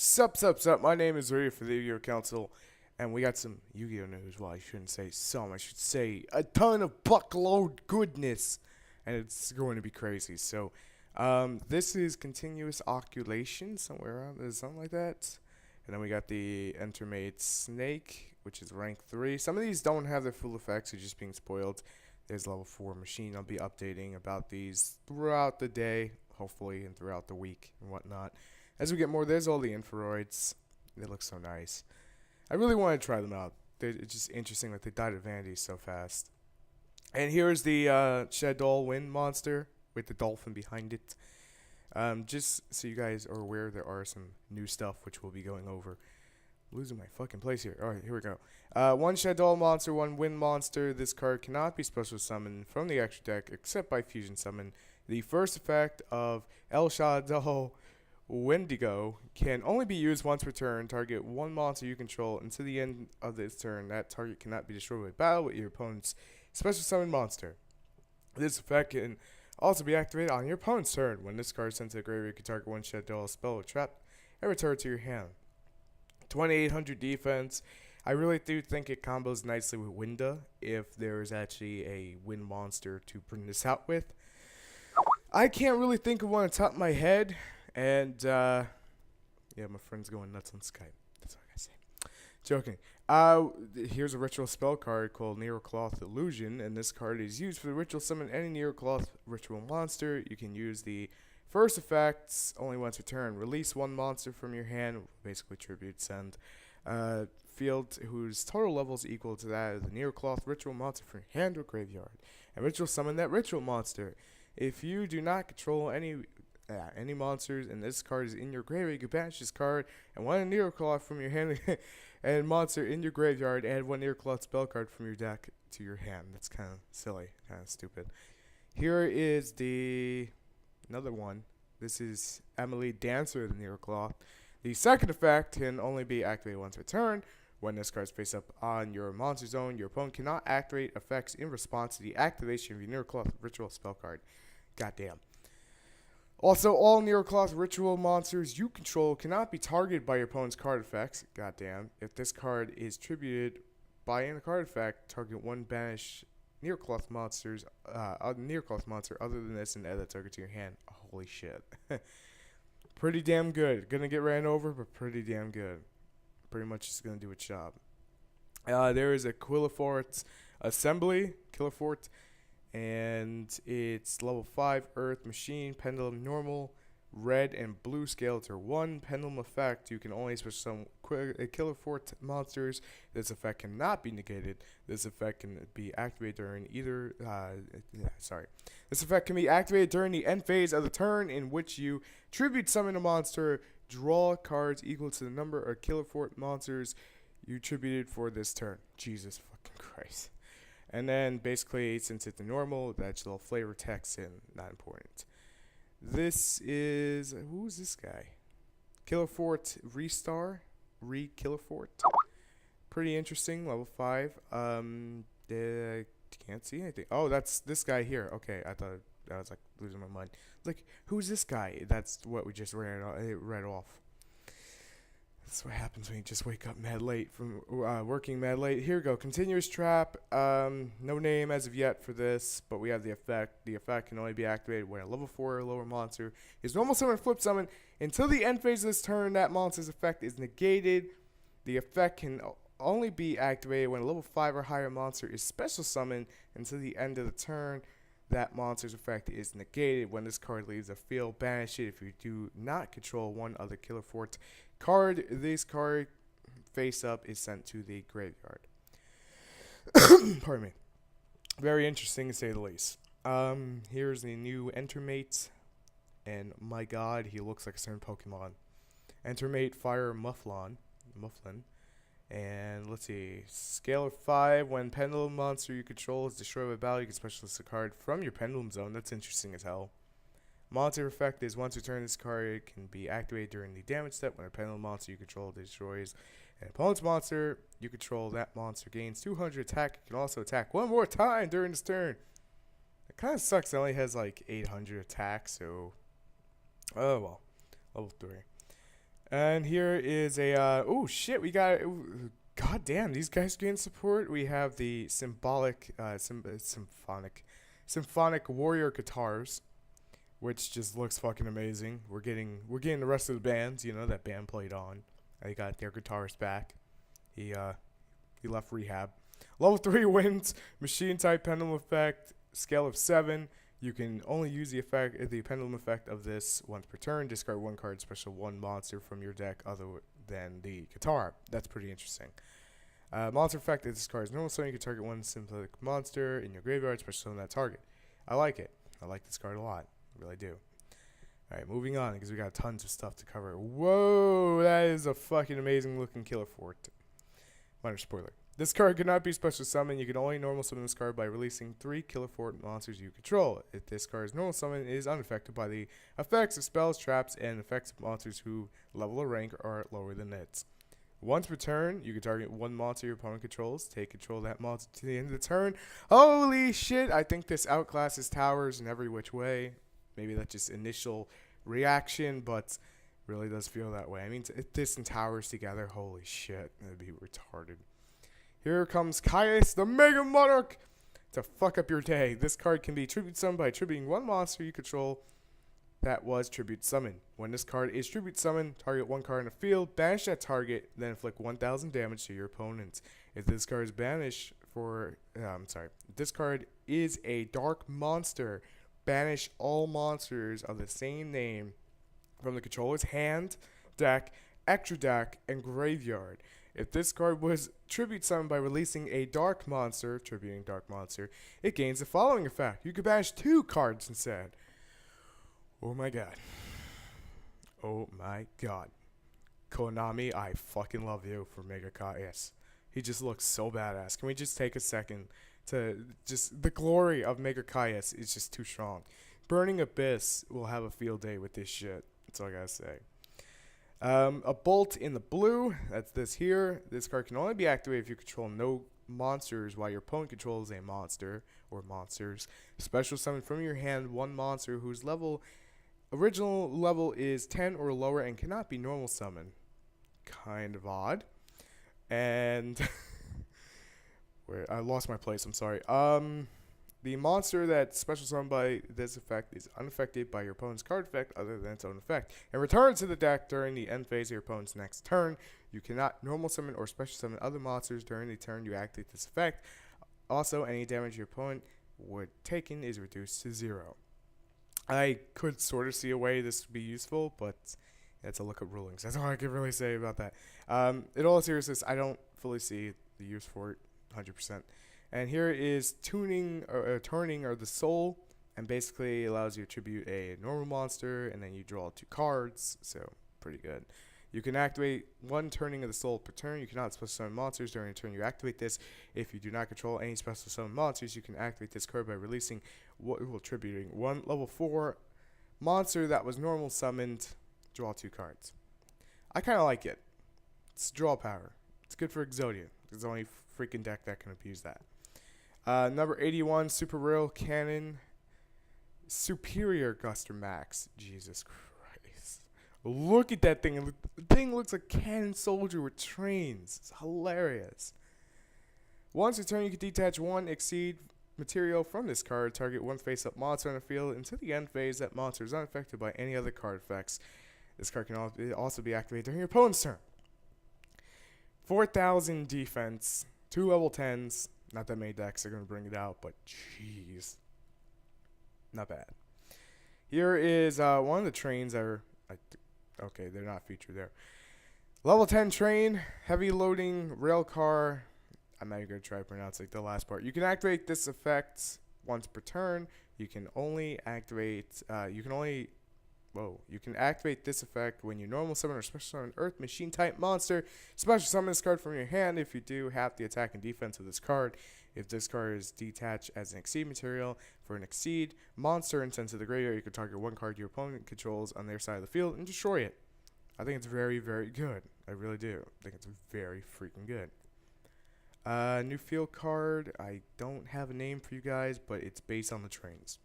Sup. My name is Ray for the Yugioh and we got some Yu-Gi-Oh news. Well, I shouldn't say some. I should say a ton of buckload goodness, and it's going to be crazy. This is continuous occultation, somewhere around there, something like that. And then we got the Entermate Snake, which is rank 3. Some of these don't have their full effects, they're just being spoiled. There's level 4 machine. I'll be updating about these throughout the day, hopefully, and throughout the week and whatnot. As we get more, there's all the infraroids. They look so nice. I really want to try them out. It's just interesting that they died at Vandy so fast. And here's the Shadow Wind monster with the dolphin behind it. Just so you guys are aware, there are some new stuff which we'll be going over. I'm losing my fucking place here. Alright, here we go. One Shadow monster, one wind monster. This card cannot be special summoned from the extra deck except by fusion summon. The first effect of El Shadow Wendigo can only be used once per turn. Target one monster you control until the end of this turn. That target cannot be destroyed with battle with your opponent's special summon monster. This effect can also be activated on your opponent's turn. When this card is sent to the graveyard, you can target one Shadow spell or trap and return it to your hand. 2800 defense. I really do think it combos nicely with Winda if there is actually a wind monster to bring this out with. I can't really think of one on the top of my head. And, yeah, my friend's going nuts on Skype. That's all I gotta say. Joking. Here's a ritual spell card called Neurocloth Illusion, and this card is used for the ritual summon any Neurocloth ritual monster. You can use the first effects only once per turn. Release one monster from your hand, basically tributes, and field whose total level is equal to that of the Neurocloth ritual monster from your hand or graveyard. And ritual summon that ritual monster. If you do not control any monsters and this card is in your graveyard, you can banish this card and one Neurocloth from your hand and monster in your graveyard. Add one Neurocloth spell card from your deck to your hand. That's kind of silly, kind of stupid. Here is another one. This is Emily Dancer, the Neurocloth. The second effect can only be activated once per turn. When this card is face up on your monster zone, your opponent cannot activate effects in response to the activation of your Neurocloth ritual spell card. Goddamn. Also, all Neurocloth ritual monsters you control cannot be targeted by your opponent's card effects. Goddamn. If this card is tributed by a card effect, target one banished Neurocloth monster other than this and add that target to your hand. Holy shit. Pretty damn good. Gonna get ran over, but pretty damn good. Pretty much just gonna do its job. There is a Quillifort assembly. Quillifort. And it's level 5 Earth Machine, Pendulum Normal, Red and Blue Skeletor 1. Pendulum effect, you can only switch some Quillifort monsters. This effect cannot be negated. This effect can be activated during This effect can be activated during the end phase of the turn in which you tribute summon a monster. Draw cards equal to the number of Quillifort monsters you tributed for this turn. Jesus fucking Christ. And then basically, since it's a normal, that's a little flavor text and not important. This is, who's this guy? Quillifort Restar, Quillifort. Pretty interesting, level 5. Can't see anything. Oh, that's this guy here. Okay, I thought I was like losing my mind. Like, who's this guy? That's what we just read off. That's what happens when you just wake up mad late from working mad late. Here we go. Continuous trap. No name as of yet for this, but we have the effect. The effect can only be activated when a level 4 or lower monster is normal summon or flip summon. Until the end phase of this turn, that monster's effect is negated. The effect can only be activated when a level 5 or higher monster is special summoned. Until the end of the turn, that monster's effect is negated. When this card leaves the field, banish it. If you do not control one other Quillifort card, this card face up is sent to the graveyard. Pardon me. Very interesting to say the least. Here's the new Entermate, and my god, he looks like a certain Pokemon. Entermate Fire Mufflin. And let's see, scale of 5. When Pendulum monster you control is destroyed by battle, you can specialist a card from your Pendulum zone. That's interesting as hell. Monster effect is once you turn this card, can be activated during the damage step. When a Pendulum monster you control destroys an opponent's monster, you control that monster gains 200 attack. It can also attack one more time during this turn. It kind of sucks. It only has like 800 attack, so oh well, level 3. And here is a oh shit, we got god damn, these guys gain support. We have the symphonic warrior guitars, which just looks fucking amazing. We're getting the rest of the bands, that band played on. They got their guitarist back. He left rehab. Level 3 wins, machine type pendulum effect, scale of 7. You can only use the pendulum effect of this once per turn. Discard one card, special one monster from your deck other than the guitar. That's pretty interesting. Monster effect, it discards normal summon. You can target one symbolic monster in your graveyard, special summon that target. I like it. I like this card a lot. I really do. Alright, moving on, because we got tons of stuff to cover. Whoa, that is a fucking amazing looking killer fort. Minor spoiler. This card cannot be special summoned. You can only normal summon this card by releasing 3 Killer Fort monsters you control. If this card's normal summon, it is unaffected by the effects of spells, traps, and effects of monsters who level or rank are lower than it. Once per turn, you can target one monster your opponent controls. Take control of that monster to the end of the turn. Holy shit, I think this outclasses towers in every which way. Maybe that's just initial reaction, but really does feel that way. I mean, this and towers together, holy shit, that'd be retarded. Here comes Caius, the Mega Monarch, to fuck up your day. This card can be tribute summoned by attributing one monster you control that was tribute summoned. When this card is tribute summoned, target one card in the field, banish that target, then inflict 1,000 damage to your opponent. If this card is banished if this card is a dark monster, banish all monsters of the same name from the controller's hand, deck, extra deck, and graveyard. If this card was tribute summoned by releasing a dark monster, tributing dark monster, it gains the following effect. You can banish 2 cards instead. Oh my god. Oh my god. Konami, I fucking love you for Mega Caius. He just looks so badass. Can we just take a second to just... The glory of Mega Caius is just too strong. Burning Abyss will have a field day with this shit. That's all I gotta say. A bolt in the blue, that's this here. This card can only be activated if you control no monsters while your opponent controls a monster or monsters. Special summon from your hand one monster whose original level is 10 or lower and cannot be normal summon. Kind of odd. And where I lost my place, I'm sorry. The monster that's special summoned by this effect is unaffected by your opponent's card effect other than its own effect, and returns to the deck during the end phase of your opponent's next turn. You cannot normal summon or special summon other monsters during the turn you activate this effect. Also, any damage your opponent would taken is reduced to 0. I could sort of see a way this would be useful, but that's a look up rulings. That's all I can really say about that. In all seriousness, I don't fully see the use for it 100%. And here is turning or the soul, and basically allows you to tribute a normal monster, and then you draw 2 cards, so pretty good. You can activate 1 turning of the soul per turn. You cannot special summon monsters during a turn you activate this. If you do not control any special summon monsters, you can activate this card by releasing tributing 1 level 4 monster that was normal summoned. Draw 2 cards. I kind of like it. It's draw power. It's good for Exodia. There's only freaking deck that can abuse that. Number 81, Super Rail Cannon, Superior Guster Max. Jesus Christ. Look at that thing. The thing looks like Cannon Soldier with trains. It's hilarious. Once a turn, you can detach 1 Exceed material from this card. Target 1 face-up monster on the field. Until the end phase, that monster is unaffected by any other card effects. This card can also be activated during your opponent's turn. 4,000 defense, 2 level 10s. Not that many decks are going to bring it out, but jeez. Not bad. Here is one of the trains that are... okay, they're not featured there. Level 10 train, heavy loading, rail car. I'm not even going to try to pronounce the last part. You can activate this effect once per turn. You can only activate... you can activate this effect when you normal summon or special summon an Earth Machine type monster. Special summon this card from your hand. If you do, half the attack and defense of this card. If this card is detached as an Exceed material for an Exceed monster and sent to the graveyard, you can target 1 card your opponent controls on their side of the field and destroy it. I think it's very, very good. I really do. I think it's very freaking good. New field card. I don't have a name for you guys, but it's based on the trains.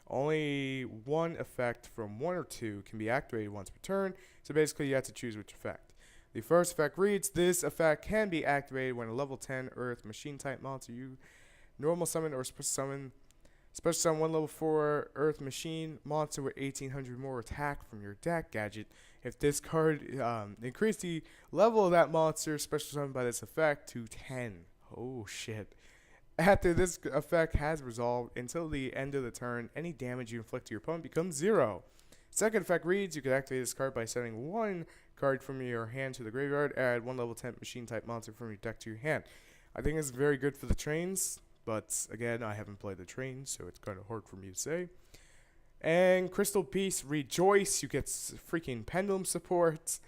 Only one effect from 1 or 2 can be activated once per turn, so basically you have to choose which effect. The first effect reads, this effect can be activated when a level 10 Earth Machine type monster you normal summon or special summon one level 4 Earth Machine monster with 1800 more attack from your deck gadget. If this card increase the level of that monster special summoned by this effect to 10. Oh shit. After this effect has resolved, until the end of the turn, any damage you inflict to your opponent becomes 0. Second effect reads, you can activate this card by sending one card from your hand to the graveyard, add one level 10 machine type monster from your deck to your hand. I think it's very good for the trains, but again, I haven't played the trains, so it's kind of hard for me to say. And Crystal Beast Rejoice, you get freaking pendulum support.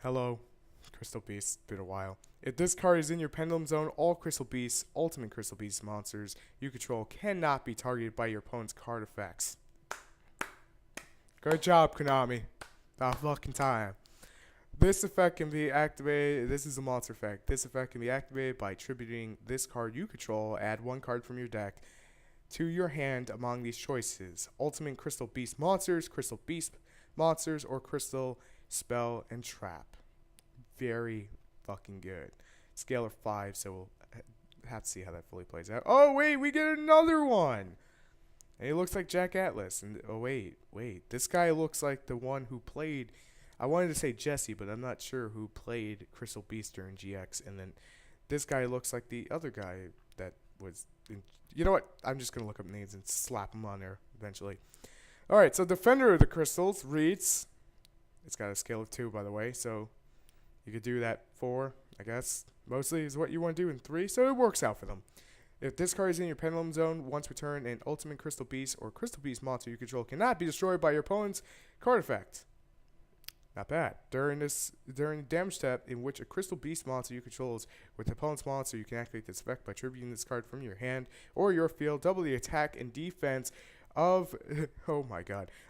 Hello, Crystal Beast, been a while. If this card is in your pendulum zone, all Crystal Beasts, Ultimate Crystal Beast monsters you control cannot be targeted by your opponent's card effects. Good job, Konami. About fucking time. This effect can be activated. This is a monster effect. This effect can be activated by attributing this card you control. Add one card from your deck to your hand among these choices: Ultimate Crystal Beast monsters, Crystal Beast monsters, or Crystal Spell and Trap. Very fucking good. Scale of 5, so we'll have to see how that fully plays out. Oh wait, we get another one. And he looks like Jack Atlas. And oh wait, this guy looks like the one who played. I wanted to say Jesse, but I'm not sure who played Crystal Beast during GX. And then this guy looks like the other guy that was in. You know what? I'm just gonna look up names and slap them on there eventually. All right. So Defender of the Crystals reads. It's got a scale of 2, by the way. So you could do that 4, I guess. Mostly is what you want to do in 3. So it works out for them. If this card is in your pendulum zone, once per turn, an Ultimate Crystal Beast or Crystal Beast monster you control cannot be destroyed by your opponent's card effect. Not bad. During the damage step in which a Crystal Beast monster you control is with the opponent's monster, you can activate this effect by tributing this card from your hand or your field. Double the attack and defense of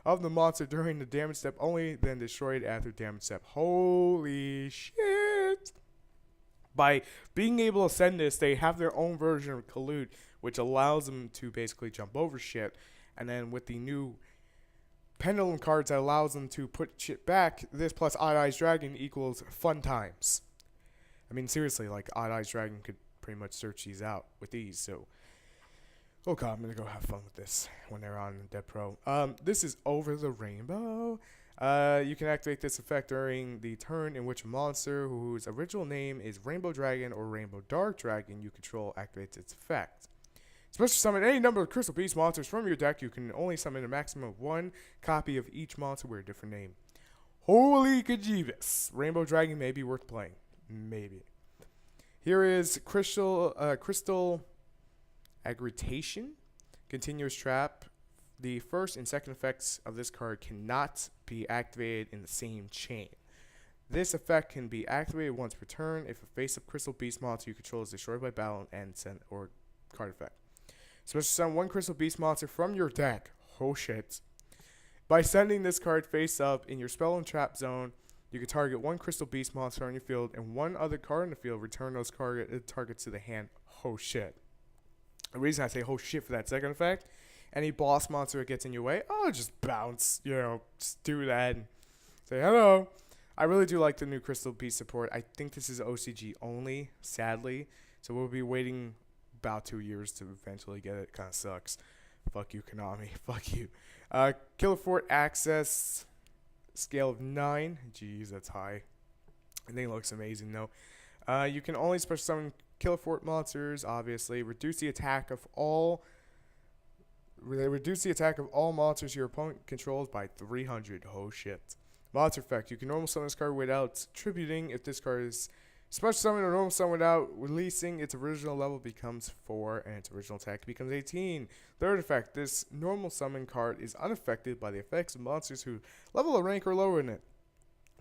of the monster during the damage step only, then destroy it after damage step. Holy shit! By being able to send this, they have their own version of Collude, which allows them to basically jump over shit. And then with the new pendulum cards that allows them to put shit back, this plus Odd Eyes Dragon equals fun times. I mean, seriously, like Odd Eyes Dragon could pretty much search these out with these. So, oh god, I'm gonna go have fun with this when they're on Dead Pro. This is Over the Rainbow. You can activate this effect during the turn in which a monster whose original name is Rainbow Dragon or Rainbow Dark Dragon you control activates its effect. Special summon any number of Crystal Beast monsters from your deck. You can only summon a maximum of 1 copy of each monster with a different name. Holy Kajibis. Rainbow Dragon may be worth playing. Maybe. Here is Crystal Aggregation. Continuous Trap. The first and second effects of this card cannot be activated in the same chain. This effect can be activated once per turn if a face-up Crystal Beast monster you control is destroyed by battle and send or card effect. Special summon one Crystal Beast monster from your deck. Oh shit. By sending this card face up in your spell and trap zone, you can target one Crystal Beast monster on your field and one other card in the field. Return those targets to the hand. Oh shit. The reason I say oh shit for that second effect, any boss monster that gets in your way, oh, just bounce. Just do that and say hello. I really do like the new Crystal Beast support. I think this is OCG only, sadly. So we'll be waiting about 2 years to eventually get it. Kind of sucks. Fuck you, Konami. Fuck you. Killer Fort access, scale of 9. Jeez, that's high. I think it looks amazing though. You can only special summon Killer Fort monsters. Obviously, reduce the attack of all monsters your opponent controls by 300. Oh shit. Monster effect. You can normal summon this card without tributing. If this card is special summon or normal summon without releasing, its original level becomes 4 and its original attack becomes 18. Third effect. This normal summon card is unaffected by the effects of monsters who level a rank or lower in it.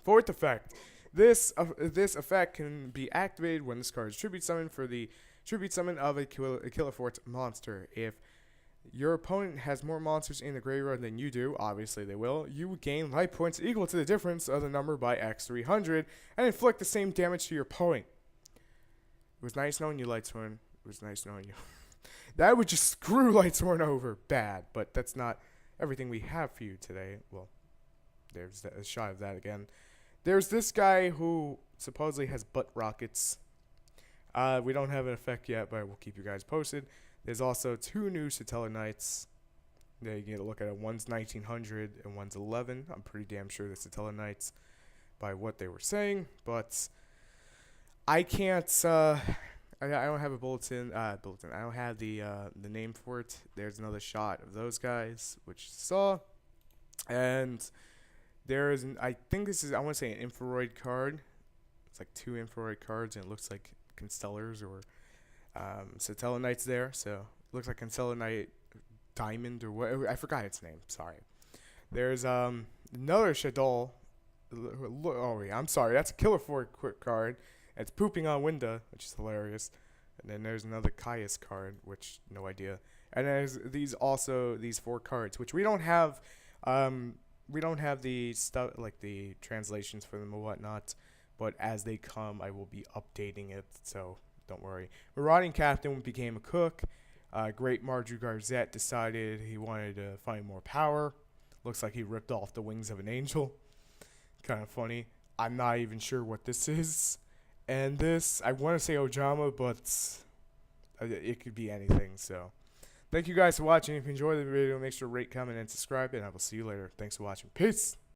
Fourth effect. This effect can be activated when this card is tribute summoned for the tribute summon of a Killer Fort monster. If your opponent has more monsters in the graveyard than you do, obviously they will, you gain life points equal to the difference of the number by X 300 and inflict the same damage to your opponent. It was nice knowing you, Light Twin. It was nice knowing you. That would just screw Lightsworn over bad, but that's not everything we have for you today. Well, there's a shot of that again. There's this guy who supposedly has butt rockets. We don't have an effect yet, but we'll keep you guys posted. There's also 2 new Satella Knights. There you get a look at it. One's 1900 and one's 11. I'm pretty damn sure the Satella Knights by what they were saying, but I can't. I don't have a bulletin. I don't have the name for it. There's another shot of those guys, which you saw, and there is. I think this is. I want to say an infrared card. It's like 2 infrared cards, and it looks like Constellars or Satella Knights there. So it looks like Constellar Knight Diamond or what? I forgot its name. Sorry. There's another Shadol. Oh yeah, I'm sorry. That's a Killer 4 quick card. It's pooping on Winda, which is hilarious. And then there's another Caius card, which no idea. And there's these 4 cards, which we don't have. We don't have the stuff like the translations for them or whatnot. But as they come, I will be updating it. So don't worry. Marauding Captain became a cook. Great Marjorie Garzette decided he wanted to find more power. Looks like he ripped off the wings of an angel. Kind of funny. I'm not even sure what this is. And this, I want to say Ojama, but it could be anything. So, thank you guys for watching. If you enjoyed the video, make sure to rate, comment, and subscribe. And I will see you later. Thanks for watching. Peace.